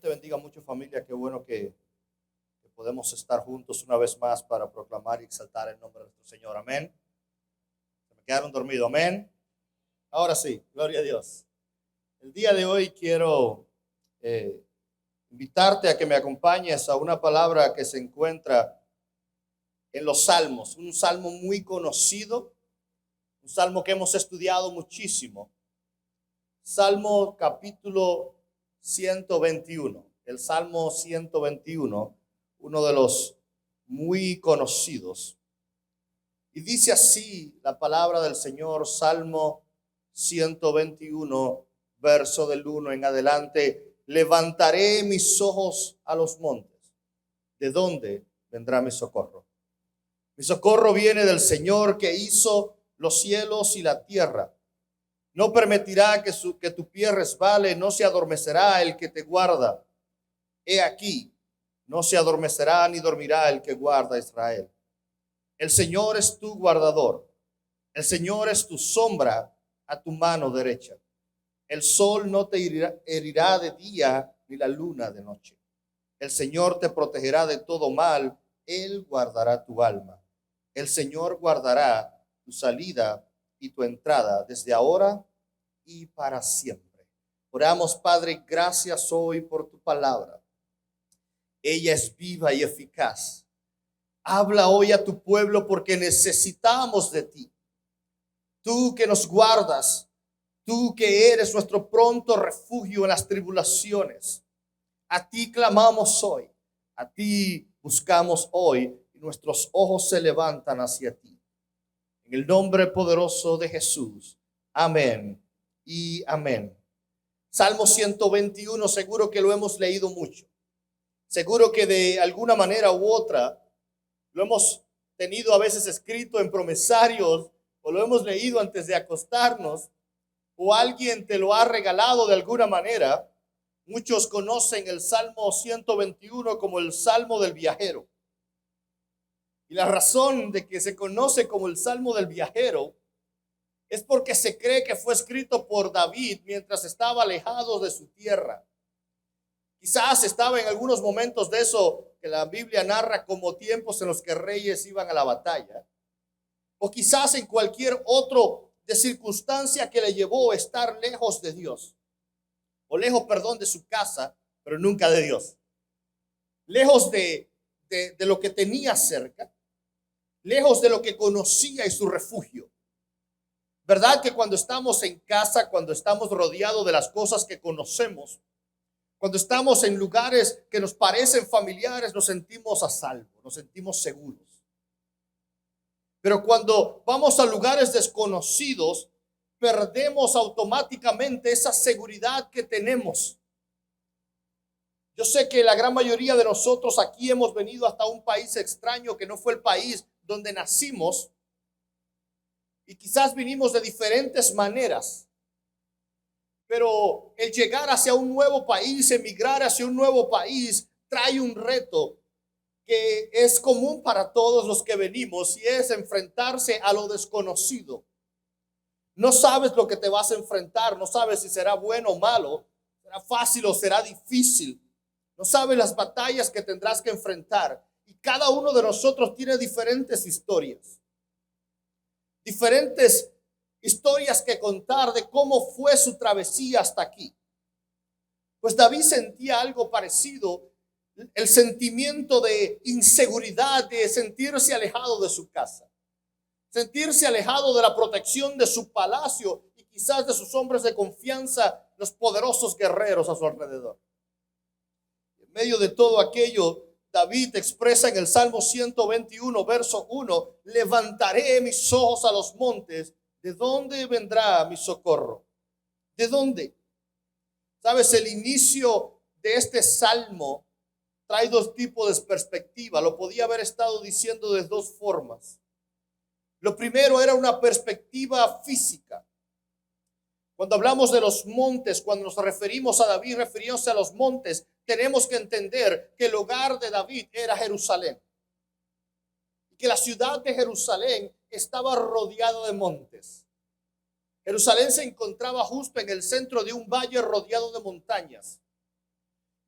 Te bendiga mucho, familia. Qué bueno que podemos estar juntos una vez más para proclamar y exaltar el nombre de nuestro Señor. Amén. Se me quedaron dormidos. Amén. Ahora sí, gloria a Dios. El día de hoy quiero eh, invitarte a que me acompañes a una palabra que se encuentra en los Salmos. Un salmo muy conocido, un salmo que hemos estudiado muchísimo. Salmo capítulo 121. El Salmo 121, uno de los muy conocidos. Y dice así la palabra del Señor, Salmo 121, verso del 1 en adelante. Levantaré mis ojos a los montes. ¿De dónde vendrá mi socorro? Mi socorro viene del Señor que hizo los cielos y la tierra. No permitirá que tu pie resbale, no se adormecerá el que te guarda. He aquí, no se adormecerá ni dormirá el que guarda a Israel. El Señor es tu guardador. El Señor es tu sombra a tu mano derecha. El sol no te herirá de día, ni la luna de noche. El Señor te protegerá de todo mal. Él guardará tu alma. El Señor guardará tu salida y tu entrada desde ahora y para siempre. Oramos, Padre, gracias hoy por tu palabra. Ella es viva y eficaz. Habla hoy a tu pueblo porque necesitamos de ti. Tú que nos guardas, tú que eres nuestro pronto refugio en las tribulaciones. A ti clamamos hoy, a ti buscamos hoy y nuestros ojos se levantan hacia ti. En el nombre poderoso de Jesús. Amén y amén. Salmo 121, seguro que lo hemos leído mucho. Seguro que de alguna manera u otra lo hemos tenido a veces escrito en promesarios o lo hemos leído antes de acostarnos o alguien te lo ha regalado de alguna manera. Muchos conocen el Salmo 121 como el Salmo del viajero. Y la razón de que se conoce como el Salmo del viajero es porque se cree que fue escrito por David mientras estaba alejado de su tierra. Quizás estaba en algunos momentos de eso que la Biblia narra como tiempos en los que reyes iban a la batalla. O quizás en cualquier otro de circunstancia que le llevó a estar lejos de Dios. O lejos, perdón, de su casa, pero nunca de Dios. Lejos de lo que tenía cerca. Lejos de lo que conocía y su refugio. ¿Verdad que cuando estamos en casa, cuando estamos rodeados de las cosas que conocemos, cuando estamos en lugares que nos parecen familiares, nos sentimos a salvo, nos sentimos seguros? Pero cuando vamos a lugares desconocidos, perdemos automáticamente esa seguridad que tenemos. Yo sé que la gran mayoría de nosotros aquí hemos venido hasta un país extraño que no fue el país donde nacimos. Y quizás vinimos de diferentes maneras. Pero el llegar hacia un nuevo país, emigrar hacia un nuevo país, trae un reto que es común para todos los que venimos y es enfrentarse a lo desconocido. No sabes lo que te vas a enfrentar, no sabes si será bueno o malo, será fácil o será difícil. No sabes las batallas que tendrás que enfrentar. Y cada uno de nosotros tiene diferentes historias. Diferentes historias que contar de cómo fue su travesía hasta aquí. Pues David sentía algo parecido, el sentimiento de inseguridad, de sentirse alejado de su casa, sentirse alejado de la protección de su palacio y quizás de sus hombres de confianza, los poderosos guerreros a su alrededor. En medio de todo aquello, David expresa en el Salmo 121, verso 1, levantaré mis ojos a los montes. ¿De dónde vendrá mi socorro? ¿De dónde? Sabes, el inicio de este salmo trae dos tipos de perspectiva. Lo podía haber estado diciendo de dos formas. Lo primero era una perspectiva física. Cuando hablamos de los montes, cuando nos referimos a David, refiriéndose a los montes, tenemos que entender que el hogar de David era Jerusalén. Y que la ciudad de Jerusalén estaba rodeada de montes. Jerusalén se encontraba justo en el centro de un valle rodeado de montañas.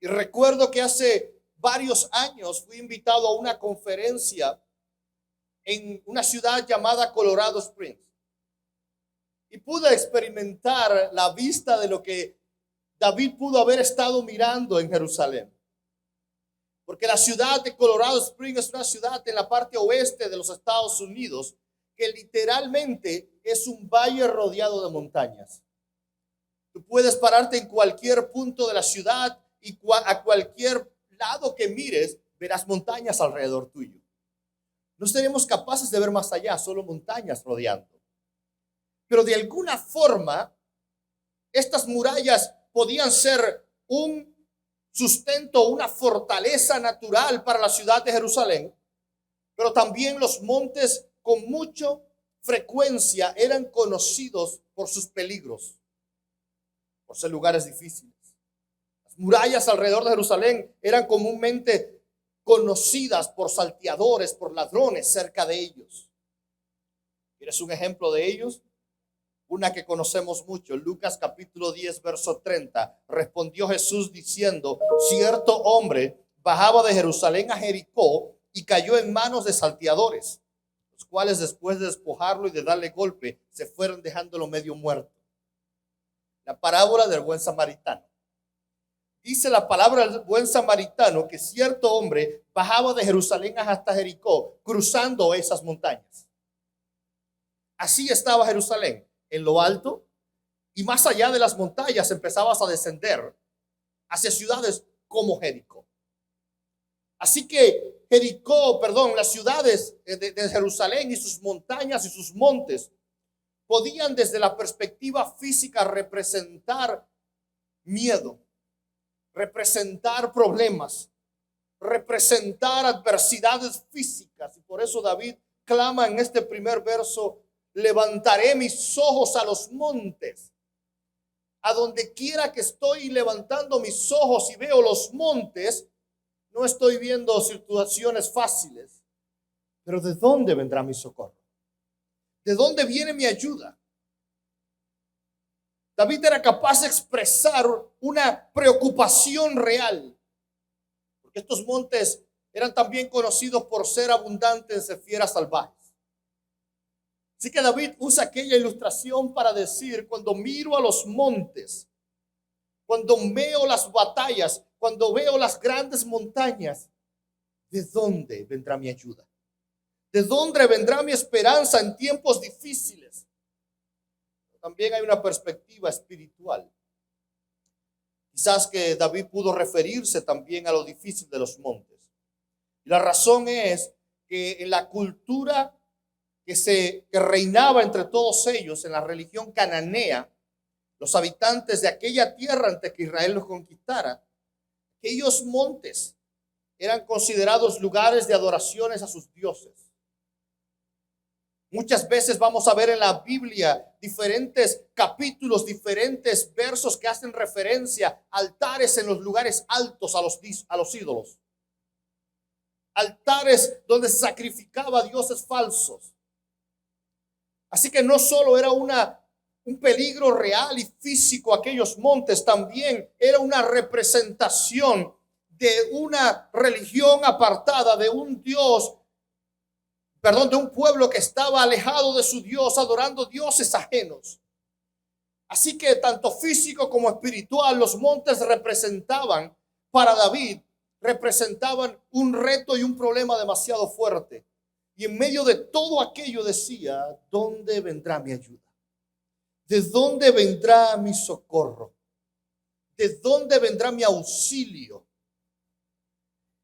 Y recuerdo que hace varios años fui invitado a una conferencia en una ciudad llamada Colorado Springs. Y pude experimentar la vista de lo que David pudo haber estado mirando en Jerusalén. Porque la ciudad de Colorado Springs es una ciudad en la parte oeste de los Estados Unidos que literalmente es un valle rodeado de montañas. Tú puedes pararte en cualquier punto de la ciudad y a cualquier lado que mires, verás montañas alrededor tuyo. No seremos capaces de ver más allá, solo montañas rodeando. Pero de alguna forma, estas murallas podían ser un sustento, una fortaleza natural para la ciudad de Jerusalén, pero también los montes con mucha frecuencia eran conocidos por sus peligros, por ser lugares difíciles. Las murallas alrededor de Jerusalén eran comúnmente conocidas por salteadores, por ladrones cerca de ellos. ¿Quieres un ejemplo de ellos? Una que conocemos mucho, Lucas capítulo 10, verso 30. Respondió Jesús diciendo: cierto hombre bajaba de Jerusalén a Jericó y cayó en manos de salteadores, los cuales después de despojarlo y de darle golpe, se fueron dejándolo medio muerto. La parábola del buen samaritano. Dice la palabra del buen samaritano que cierto hombre bajaba de Jerusalén hasta Jericó, cruzando esas montañas. Así estaba Jerusalén, en lo alto, y más allá de las montañas empezabas a descender hacia ciudades como Jericó. Así que las ciudades de Jerusalén y sus montañas y sus montes podían desde la perspectiva física representar miedo, representar problemas, representar adversidades físicas. Y por eso David clama en este primer verso: levantaré mis ojos a los montes. A donde quiera que estoy levantando mis ojos y veo los montes, no estoy viendo situaciones fáciles. Pero ¿de dónde vendrá mi socorro? ¿De dónde viene mi ayuda? David era capaz de expresar una preocupación real, porque estos montes eran también conocidos por ser abundantes de fieras salvajes. Así que David usa aquella ilustración para decir: cuando miro a los montes, cuando veo las batallas, cuando veo las grandes montañas, ¿de dónde vendrá mi ayuda? ¿De dónde vendrá mi esperanza en tiempos difíciles? También hay una perspectiva espiritual. Quizás que David pudo referirse también a lo difícil de los montes. Y la razón es que en la cultura que reinaba entre todos ellos, en la religión cananea, los habitantes de aquella tierra antes que Israel los conquistara, aquellos montes eran considerados lugares de adoraciones a sus dioses. Muchas veces vamos a ver en la Biblia diferentes capítulos, diferentes versos que hacen referencia a altares en los lugares altos a los ídolos. Altares donde se sacrificaba a dioses falsos. Así que no solo era un peligro real y físico aquellos montes, también era una representación de una religión apartada, de un pueblo que estaba alejado de su Dios, adorando dioses ajenos. Así que tanto físico como espiritual, los montes representaban para David, representaban un reto y un problema demasiado fuerte. Y en medio de todo aquello decía: ¿dónde vendrá mi ayuda? ¿De dónde vendrá mi socorro? ¿De dónde vendrá mi auxilio?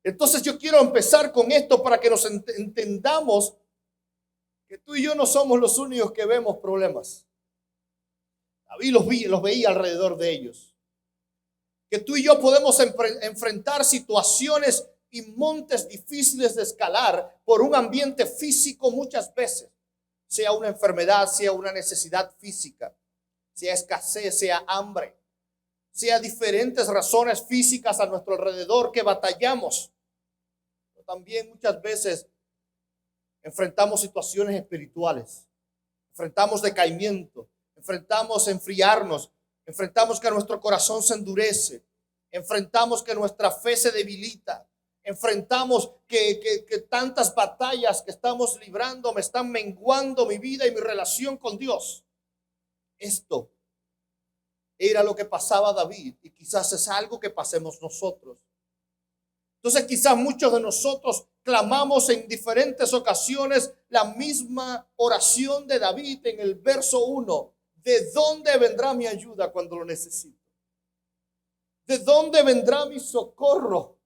Entonces yo quiero empezar con esto para que nos entendamos que tú y yo no somos los únicos que vemos problemas. David los veía alrededor de ellos. Que tú y yo podemos enfrentar situaciones y montes difíciles de escalar por un ambiente físico muchas veces, sea una enfermedad, sea una necesidad física, sea escasez, sea hambre, sea diferentes razones físicas a nuestro alrededor que batallamos. Pero también muchas veces enfrentamos situaciones espirituales, enfrentamos decaimiento, enfrentamos enfriarnos, enfrentamos que nuestro corazón se endurece, enfrentamos que nuestra fe se debilita, enfrentamos que tantas batallas que estamos librando me están menguando mi vida y mi relación con Dios. Esto era lo que pasaba a David y quizás es algo que pasemos nosotros. Entonces quizás muchos de nosotros clamamos en diferentes ocasiones la misma oración de David en el verso 1. ¿De dónde vendrá mi ayuda cuando lo necesito? ¿De dónde vendrá mi socorro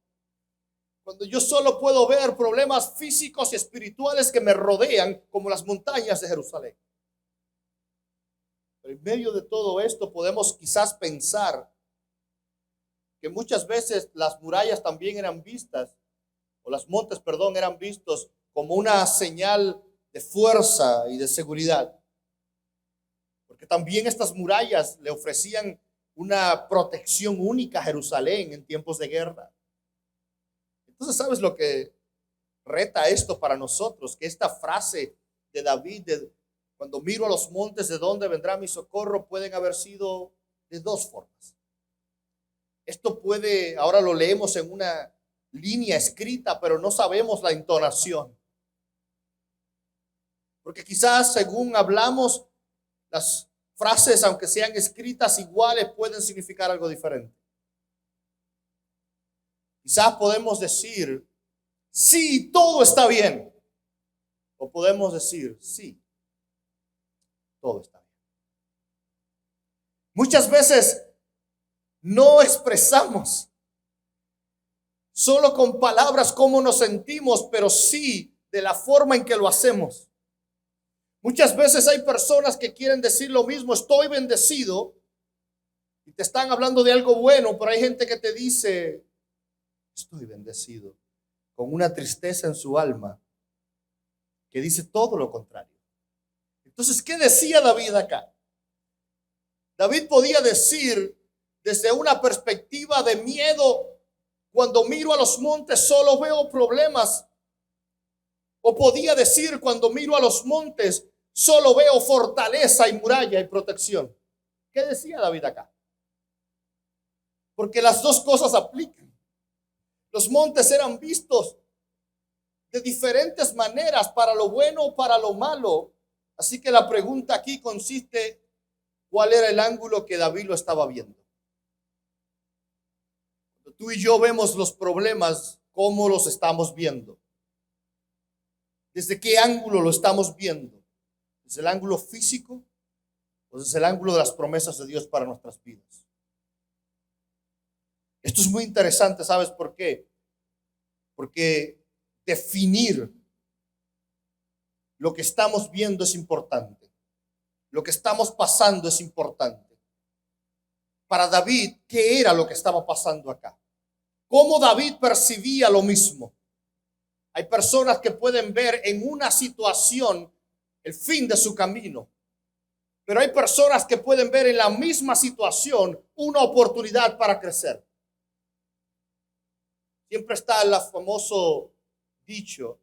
cuando yo solo puedo ver problemas físicos y espirituales que me rodean como las montañas de Jerusalén? Pero en medio de todo esto podemos quizás pensar que muchas veces las murallas también eran vistas, o los montes, perdón, eran vistos como una señal de fuerza y de seguridad. Porque también estas murallas le ofrecían una protección única a Jerusalén en tiempos de guerra. Entonces, ¿sabes lo que reta esto para nosotros? Que esta frase de David, cuando miro a los montes, ¿de dónde vendrá mi socorro?, pueden haber sido de dos formas. Esto puede, ahora lo leemos en una línea escrita, pero no sabemos la entonación. Porque quizás según hablamos, las frases, aunque sean escritas iguales, pueden significar algo diferente. Quizás podemos decir, sí, todo está bien. O podemos decir, sí, todo está bien. Muchas veces no expresamos solo con palabras cómo nos sentimos, pero sí de la forma en que lo hacemos. Muchas veces hay personas que quieren decir lo mismo, estoy bendecido, y te están hablando de algo bueno, pero hay gente que te dice, estoy bendecido, con una tristeza en su alma, que dice todo lo contrario. Entonces, ¿qué decía David acá? David podía decir desde una perspectiva de miedo, cuando miro a los montes solo veo problemas. O podía decir, cuando miro a los montes solo veo fortaleza y muralla y protección. ¿Qué decía David acá? Porque las dos cosas aplican. Los montes eran vistos de diferentes maneras, para lo bueno o para lo malo. Así que la pregunta aquí consiste, ¿cuál era el ángulo que David lo estaba viendo? Cuando tú y yo vemos los problemas, ¿cómo los estamos viendo? ¿Desde qué ángulo lo estamos viendo? ¿Desde el ángulo físico o desde el ángulo de las promesas de Dios para nuestras vidas? Esto es muy interesante, ¿sabes por qué? Porque definir lo que estamos viendo es importante. Lo que estamos pasando es importante. Para David, ¿qué era lo que estaba pasando acá? ¿Cómo David percibía lo mismo? Hay personas que pueden ver en una situación el fin de su camino, pero hay personas que pueden ver en la misma situación una oportunidad para crecer. Siempre está el famoso dicho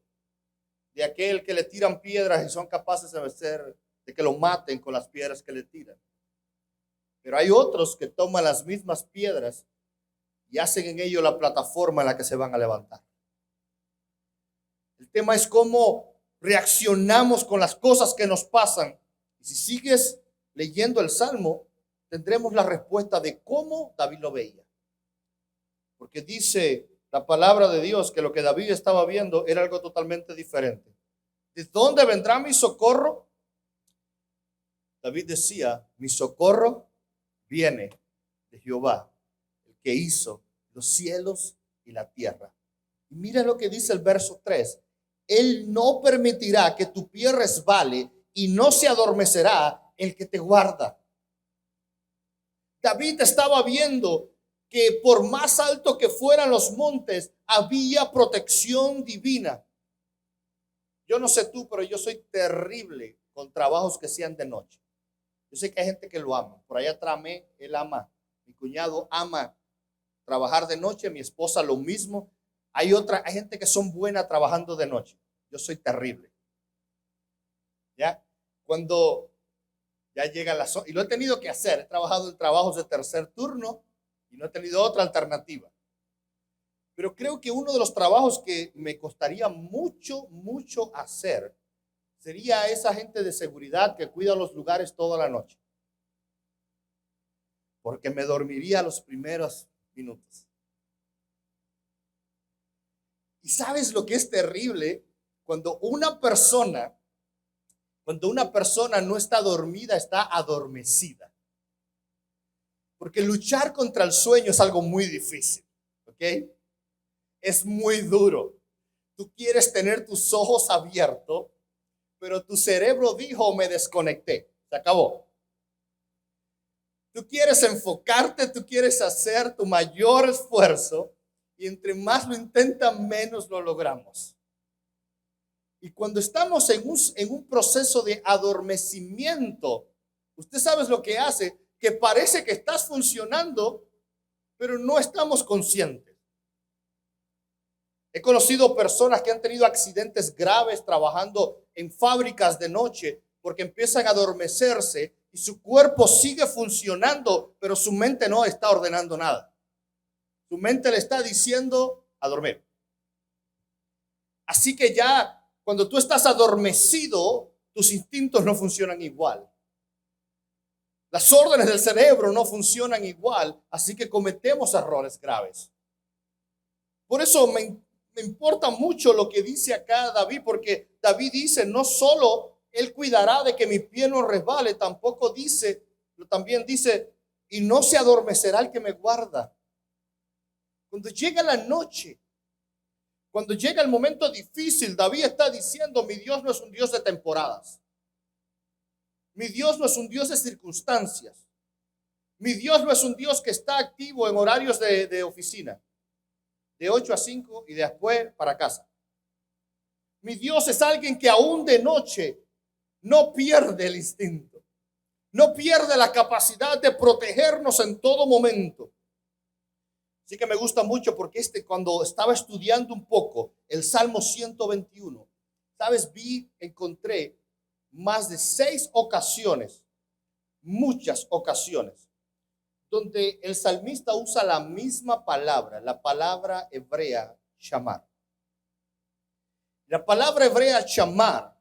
de aquel que le tiran piedras y son capaces de que lo maten con las piedras que le tiran. Pero hay otros que toman las mismas piedras y hacen en ello la plataforma en la que se van a levantar. El tema es cómo reaccionamos con las cosas que nos pasan. Y si sigues leyendo el Salmo, tendremos la respuesta de cómo David lo veía. Porque dice la palabra de Dios que lo que David estaba viendo era algo totalmente diferente. ¿De dónde vendrá mi socorro? David decía, mi socorro viene de Jehová, el que hizo los cielos y la tierra. Y mira lo que dice el verso 3. Él no permitirá que tu pie resbale y no se adormecerá el que te guarda. David estaba viendo que por más alto que fueran los montes, había protección divina. Yo no sé tú, pero yo soy terrible con trabajos que sean de noche. Yo sé que hay gente que lo ama. Por allá tramé, él ama. Mi cuñado ama trabajar de noche, mi esposa lo mismo. Hay gente que son buenas trabajando de noche. Yo soy terrible. ¿Ya? Cuando ya llega la zona, y lo he tenido que hacer, he trabajado en trabajos de tercer turno, y no he tenido otra alternativa. Pero creo que uno de los trabajos que me costaría mucho, mucho hacer sería esa gente de seguridad que cuida los lugares toda la noche. Porque me dormiría los primeros minutos. ¿Y sabes lo que es terrible? Cuando una persona no está dormida, está adormecida. Porque luchar contra el sueño es algo muy difícil, ¿ok? Es muy duro. Tú quieres tener tus ojos abiertos, pero tu cerebro dijo, me desconecté. Se acabó. Tú quieres enfocarte, tú quieres hacer tu mayor esfuerzo, y entre más lo intentan, menos lo logramos. Y cuando estamos en un proceso de adormecimiento, usted sabe lo que hace, que parece que estás funcionando, pero no estamos conscientes. He conocido personas que han tenido accidentes graves trabajando en fábricas de noche porque empiezan a adormecerse y su cuerpo sigue funcionando, pero su mente no está ordenando nada. Su mente le está diciendo a dormir. Así que ya cuando tú estás adormecido, tus instintos no funcionan igual. Las órdenes del cerebro no funcionan igual, así que cometemos errores graves. Por eso me importa mucho lo que dice acá David, porque David dice, no solo él cuidará de que mi pie no resbale, también dice, y no se adormecerá el que me guarda. Cuando llega la noche, cuando llega el momento difícil, David está diciendo, mi Dios no es un Dios de temporadas. Mi Dios no es un Dios de circunstancias. Mi Dios no es un Dios que está activo en horarios de oficina, de 8 a 5 y después para casa. Mi Dios es alguien que aún de noche no pierde el instinto, no pierde la capacidad de protegernos en todo momento. Así que me gusta mucho porque cuando estaba estudiando un poco el Salmo 121, encontré más de 6 ocasiones, muchas ocasiones, donde el salmista usa la misma palabra, la palabra hebrea shamar. La palabra hebrea shamar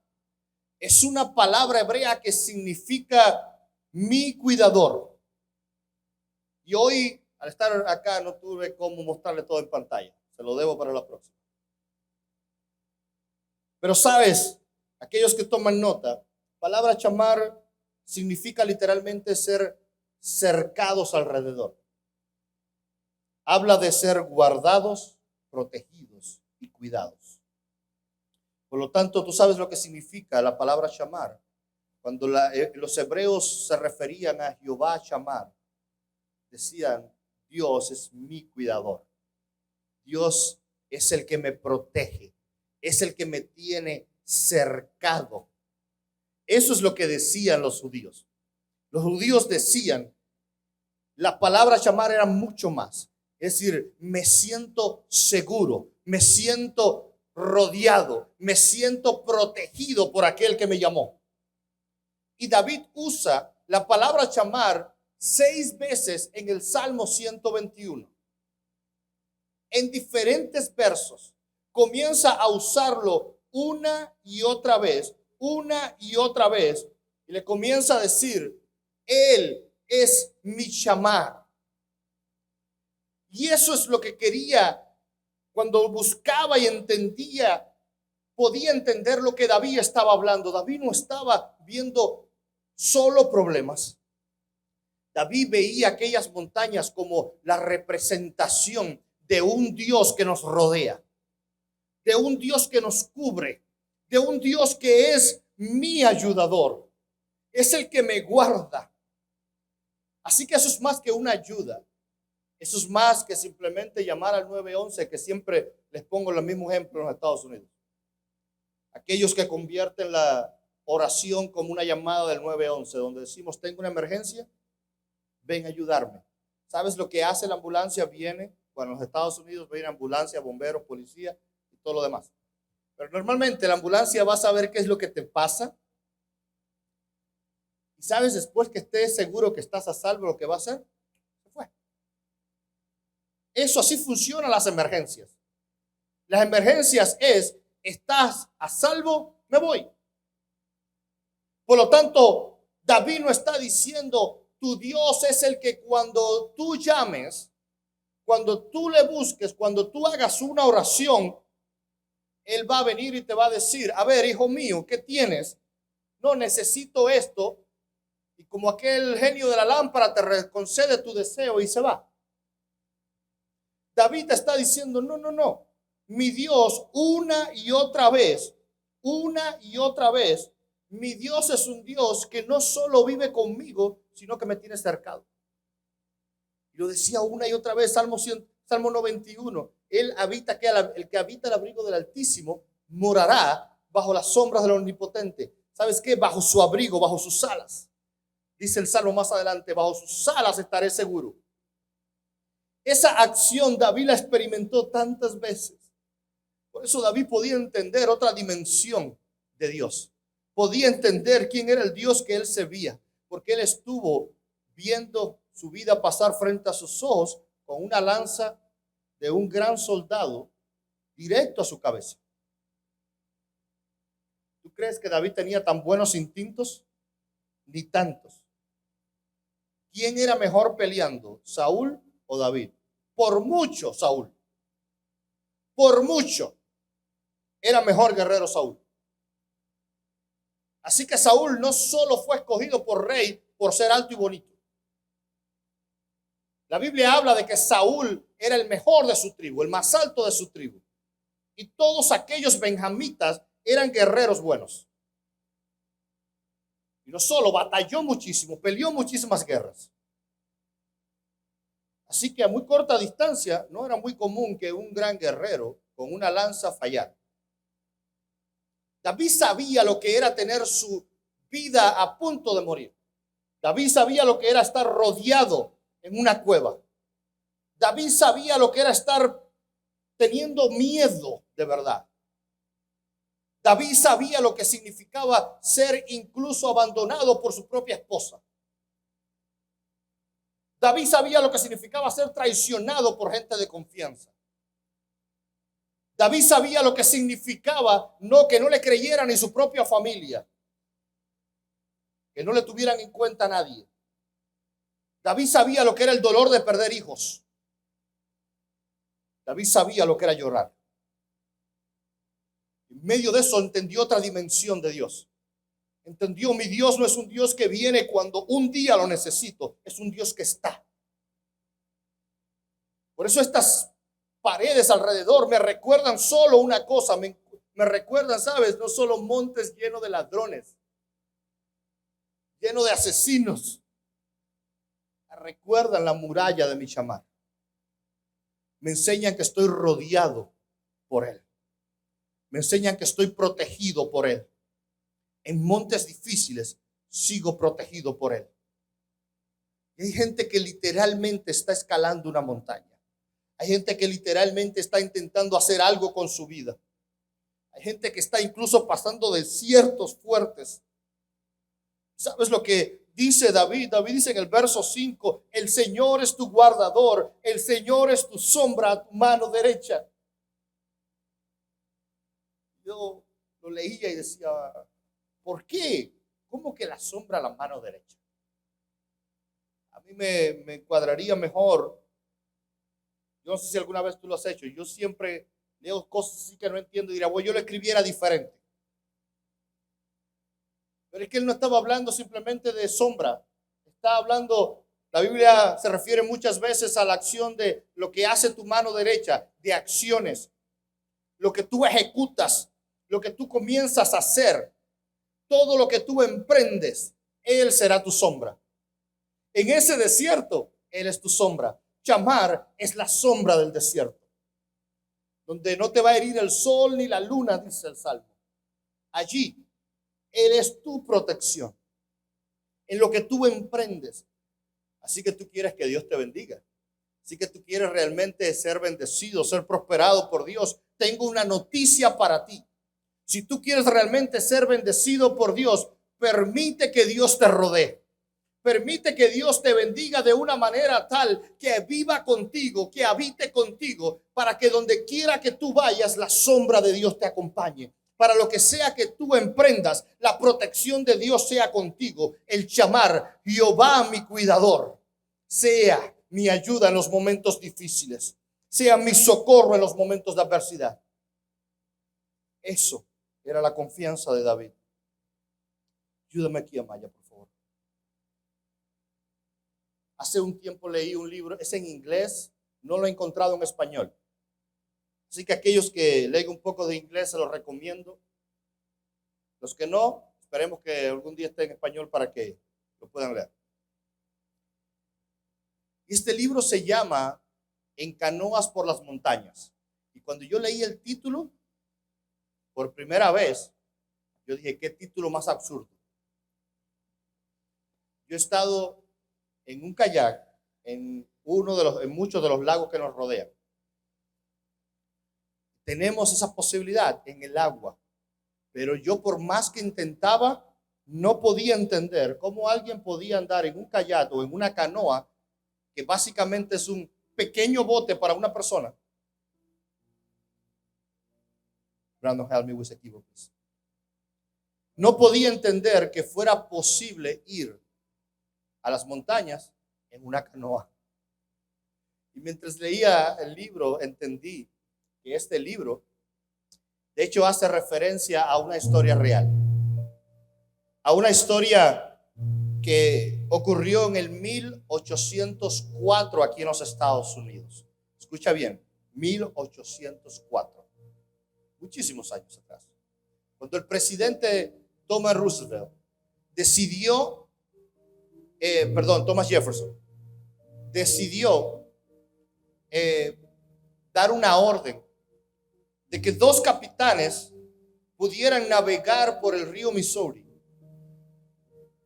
es una palabra hebrea que significa mi cuidador. Y hoy, al estar acá, no tuve cómo mostrarle todo en pantalla. Se lo debo para la próxima. Pero sabes, aquellos que toman nota, palabra shamar significa literalmente ser cercados alrededor. Habla de ser guardados, protegidos y cuidados. Por lo tanto, tú sabes lo que significa la palabra shamar. Cuando los hebreos se referían a Jehová shamar, decían, Dios es mi cuidador. Dios es el que me protege. Es el que me tiene cercado. Eso es lo que decían los judíos. Los judíos decían, la palabra shamar era mucho más. Es decir, me siento seguro, me siento rodeado, me siento protegido por aquel que me llamó. Y David usa la palabra shamar 6 veces en el Salmo 121. En diferentes versos comienza a usarlo una y otra vez, y le comienza a decir, Él es mi shamar. Y eso es lo que quería cuando buscaba y entendía, podía entender lo que David estaba hablando. David no estaba viendo solo problemas. David veía aquellas montañas como la representación de un Dios que nos rodea, de un Dios que nos cubre, de un Dios que es mi ayudador, es el que me guarda. Así que eso es más que una ayuda. Eso es más que simplemente llamar al 911, que siempre les pongo el mismo ejemplo en los Estados Unidos. Aquellos que convierten la oración como una llamada del 911, donde decimos, tengo una emergencia, ven a ayudarme. ¿Sabes lo que hace la ambulancia? Viene, bueno, en los Estados Unidos viene ambulancia, bomberos, policía y todo lo demás. Pero normalmente la ambulancia va a saber qué es lo que te pasa. Y sabes, después que estés seguro que estás a salvo, lo que va a hacer, se fue. Eso así funcionan las emergencias. Las emergencias es, estás a salvo, me voy. Por lo tanto, David no está diciendo, tu Dios es el que cuando tú llames, cuando tú le busques, cuando tú hagas una oración, Él va a venir y te va a decir, a ver, hijo mío, ¿qué tienes? No, necesito esto. Y como aquel genio de la lámpara te concede tu deseo y se va. David te está diciendo, no. Mi Dios una y otra vez, mi Dios es un Dios que no solo vive conmigo, sino que me tiene cercado. Y lo decía una y otra vez, Salmo 91. Él habita, el que habita el abrigo del Altísimo morará bajo las sombras del Omnipotente. ¿Sabes qué? Bajo su abrigo, bajo sus alas. Dice el Salmo más adelante, bajo sus alas estaré seguro. Esa acción David la experimentó tantas veces. Por eso David podía entender otra dimensión de Dios. Podía entender quién era el Dios que él servía. Porque él estuvo viendo su vida pasar frente a sus ojos con una lanza de un gran soldado directo a su cabeza. ¿Tú crees que David tenía tan buenos instintos? Ni tantos. ¿Quién era mejor peleando, Saúl o David? Por mucho Saúl. Por mucho era mejor guerrero Saúl. Así que Saúl no solo fue escogido por rey por ser alto y bonito. La Biblia habla de que Saúl era el mejor de su tribu, el más alto de su tribu. Y todos aquellos benjamitas eran guerreros buenos. Y no solo, batalló muchísimo, peleó muchísimas guerras. Así que a muy corta distancia no era muy común que un gran guerrero con una lanza fallara. David sabía lo que era tener su vida a punto de morir. David sabía lo que era estar rodeado en una cueva. David sabía lo que era estar teniendo miedo de verdad. David sabía lo que significaba ser incluso abandonado por su propia esposa. David sabía lo que significaba ser traicionado por gente de confianza. David sabía lo que significaba que no le creyeran ni su propia familia, que no le tuvieran en cuenta a nadie. David sabía lo que era el dolor de perder hijos. David sabía lo que era llorar. En medio de eso entendió otra dimensión de Dios. Entendió, mi Dios no es un Dios que viene cuando un día lo necesito, es un Dios que está. Por eso estas paredes alrededor me recuerdan solo una cosa, me recuerdan, ¿sabes? No solo montes llenos de ladrones, llenos de asesinos. Me recuerdan la muralla de Michamar. Me enseñan que estoy rodeado por Él. Me enseñan que estoy protegido por Él. En montes difíciles sigo protegido por Él. Y hay gente que literalmente está escalando una montaña. Hay gente que literalmente está intentando hacer algo con su vida. Hay gente que está incluso pasando desiertos fuertes. ¿Sabes lo que dice David? David dice en el verso 5, el Señor es tu guardador, el Señor es tu sombra a tu mano derecha. Yo lo leía y decía, ¿por qué? ¿Cómo que la sombra a la mano derecha? A mí me cuadraría mejor. Yo no sé si alguna vez tú lo has hecho. Yo siempre leo cosas así que no entiendo y diría, bueno, yo lo escribiera diferente. Pero es que él no estaba hablando simplemente de sombra. Está hablando, la Biblia se refiere muchas veces a la acción de lo que hace tu mano derecha, de acciones. Lo que tú ejecutas, lo que tú comienzas a hacer, todo lo que tú emprendes, Él será tu sombra. En ese desierto, Él es tu sombra. Chamar es la sombra del desierto, donde no te va a herir el sol ni la luna, dice el Salmo. Allí, Él es tu protección, en lo que tú emprendes. Así que tú quieres que Dios te bendiga. Así que tú quieres realmente ser bendecido, ser prosperado por Dios. Tengo una noticia para ti. Si tú quieres realmente ser bendecido por Dios, permite que Dios te rodee. Permite que Dios te bendiga de una manera tal que viva contigo, que habite contigo, para que donde quiera que tú vayas, la sombra de Dios te acompañe. Para lo que sea que tú emprendas, la protección de Dios sea contigo. El llamar Jehová mi cuidador, sea mi ayuda en los momentos difíciles, sea mi socorro en los momentos de adversidad. Eso era la confianza de David. Ayúdame aquí, Amaya, por favor. Hace un tiempo leí un libro, es en inglés, no lo he encontrado en español. Así que aquellos que leen un poco de inglés se los recomiendo. Los que no, esperemos que algún día esté en español para que lo puedan leer. Este libro se llama En canoas por las montañas. Y cuando yo leí el título, por primera vez, yo dije, ¿qué título más absurdo? Yo he estado en un kayak en muchos de los lagos que nos rodean. Tenemos esa posibilidad en el agua, pero yo por más que intentaba, no podía entender cómo alguien podía andar en un kayak o en una canoa, que básicamente es un pequeño bote para una persona. Brandon, help me with the keyboard, please. No podía entender que fuera posible ir a las montañas en una canoa. Y mientras leía el libro, entendí que este libro, de hecho, hace referencia a una historia real. A una historia que ocurrió en el 1804 aquí en los Estados Unidos. Escucha bien, 1804. Muchísimos años atrás. Cuando el presidente Thomas Jefferson decidió dar una orden de que 2 capitanes pudieran navegar por el río Missouri,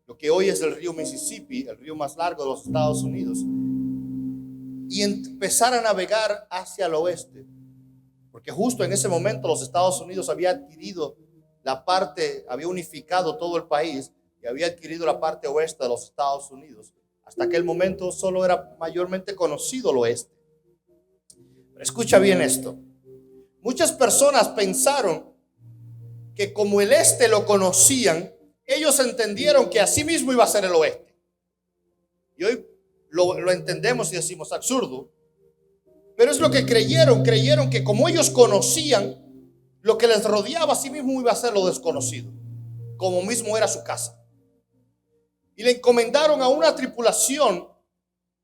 lo que hoy es el río Mississippi, el río más largo de los Estados Unidos, y empezar a navegar hacia el oeste, porque justo en ese momento los Estados Unidos había adquirido había unificado todo el país y había adquirido la parte oeste de los Estados Unidos. Hasta aquel momento solo era mayormente conocido el oeste. Pero escucha bien esto. Muchas personas pensaron que como el este lo conocían, ellos entendieron que así mismo iba a ser el oeste. Y hoy lo entendemos y decimos absurdo, pero es lo que creyeron que como ellos conocían, lo que les rodeaba a sí mismo iba a ser lo desconocido, como mismo era su casa. Y le encomendaron a una tripulación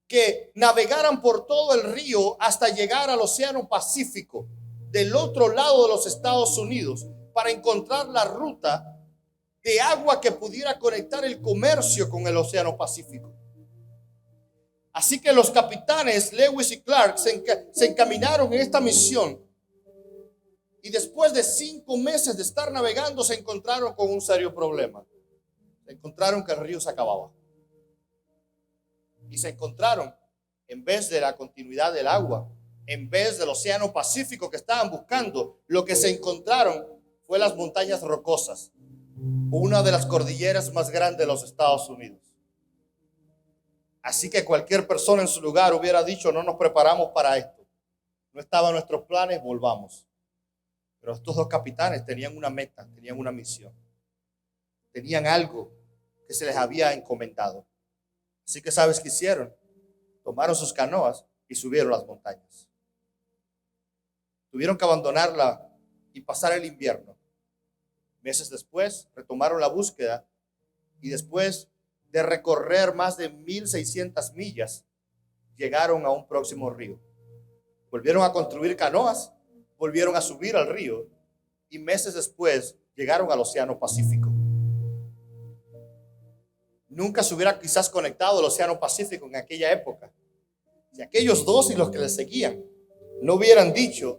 que navegaran por todo el río hasta llegar al Océano Pacífico, del otro lado de los Estados Unidos, para encontrar la ruta de agua que pudiera conectar el comercio con el Océano Pacífico. Así que los capitanes Lewis y Clark se encaminaron en esta misión. Y después de 5 meses de estar navegando, se encontraron con un serio problema. Se encontraron que el río se acababa. Y se encontraron, en vez de la continuidad del agua, en vez del Océano Pacífico que estaban buscando, lo que se encontraron fue las montañas rocosas, una de las cordilleras más grandes de los Estados Unidos. Así que cualquier persona en su lugar hubiera dicho, no nos preparamos para esto. No estaban nuestros planes, volvamos. Pero estos 2 capitanes tenían una meta, tenían una misión. Tenían algo que se les había encomendado. Así que ¿sabes qué hicieron? Tomaron sus canoas y subieron las montañas. Tuvieron que abandonarla y pasar el invierno. Meses después retomaron la búsqueda y después de recorrer más de 1,600 millas, llegaron a un próximo río. Volvieron a construir canoas, volvieron a subir al río y meses después llegaron al Océano Pacífico. Nunca se hubiera quizás conectado el Océano Pacífico en aquella época si aquellos 2 y los que les seguían no hubieran dicho,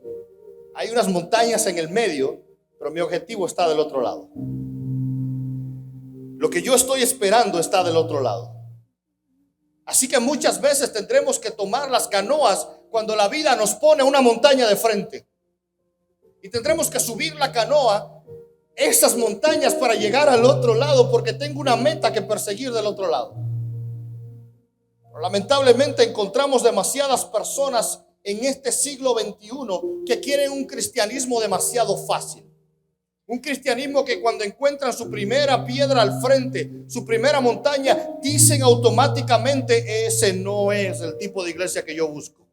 hay unas montañas en el medio, pero mi objetivo está del otro lado. Lo que yo estoy esperando está del otro lado. Así que muchas veces tendremos que tomar las canoas cuando la vida nos pone una montaña de frente. Y tendremos que subir la canoa, esas montañas, para llegar al otro lado, porque tengo una meta que perseguir del otro lado. Lamentablemente encontramos demasiadas personas en este siglo XXI que quieren un cristianismo demasiado fácil. Un cristianismo que cuando encuentran su primera piedra al frente, su primera montaña, dicen automáticamente: ese no es el tipo de iglesia que yo busco.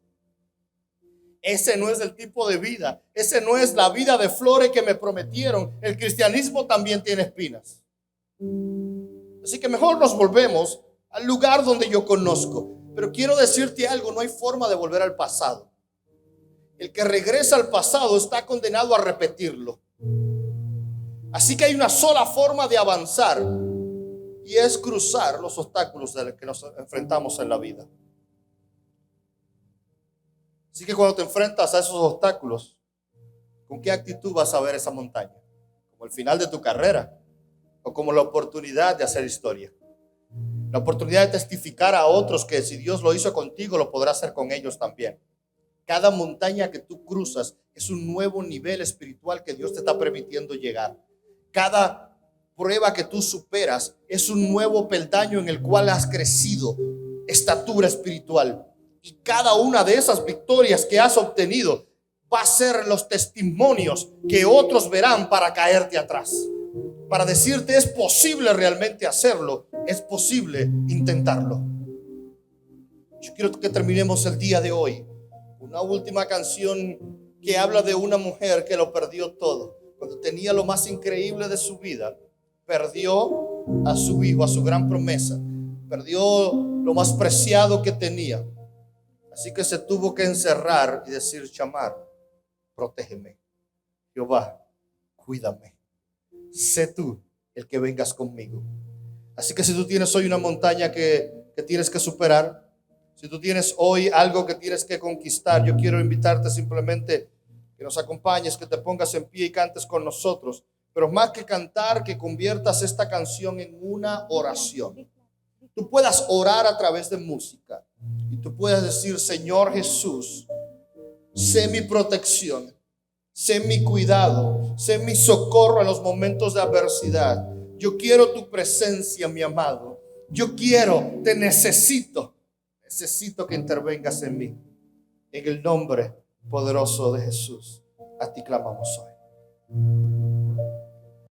Ese no es el tipo de vida. Ese no es la vida de flores que me prometieron. El cristianismo también tiene espinas. Así que mejor nos volvemos al lugar donde yo conozco. Pero quiero decirte algo: no hay forma de volver al pasado. El que regresa al pasado está condenado a repetirlo. Así que hay una sola forma de avanzar, y es cruzar los obstáculos de los que nos enfrentamos en la vida. Así que cuando te enfrentas a esos obstáculos, ¿con qué actitud vas a ver esa montaña? ¿Como el final de tu carrera o como la oportunidad de hacer historia? La oportunidad de testificar a otros que si Dios lo hizo contigo, lo podrá hacer con ellos también. Cada montaña que tú cruzas es un nuevo nivel espiritual que Dios te está permitiendo llegar. Cada prueba que tú superas es un nuevo peldaño en el cual has crecido estatura espiritual. Y cada una de esas victorias que has obtenido va a ser los testimonios que otros verán para caerte atrás. Para decirte: es posible realmente hacerlo, es posible intentarlo. Yo quiero que terminemos el día de hoy una última canción que habla de una mujer que lo perdió todo. Cuando tenía lo más increíble de su vida, perdió a su hijo, a su gran promesa. Perdió lo más preciado que tenía. Así que se tuvo que encerrar y decir: Shamar, protégeme. Jehová, cuídame. Sé tú el que vengas conmigo. Así que si tú tienes hoy una montaña que tienes que superar, si tú tienes hoy algo que tienes que conquistar, yo quiero invitarte simplemente que nos acompañes, que te pongas en pie y cantes con nosotros. Pero más que cantar, que conviertas esta canción en una oración. Tú puedas orar a través de música y tú puedas decir: Señor Jesús, sé mi protección, sé mi cuidado, sé mi socorro en los momentos de adversidad. Yo quiero tu presencia, mi amado. Yo quiero, te necesito que intervengas en mí. En el nombre poderoso de Jesús, a ti clamamos hoy.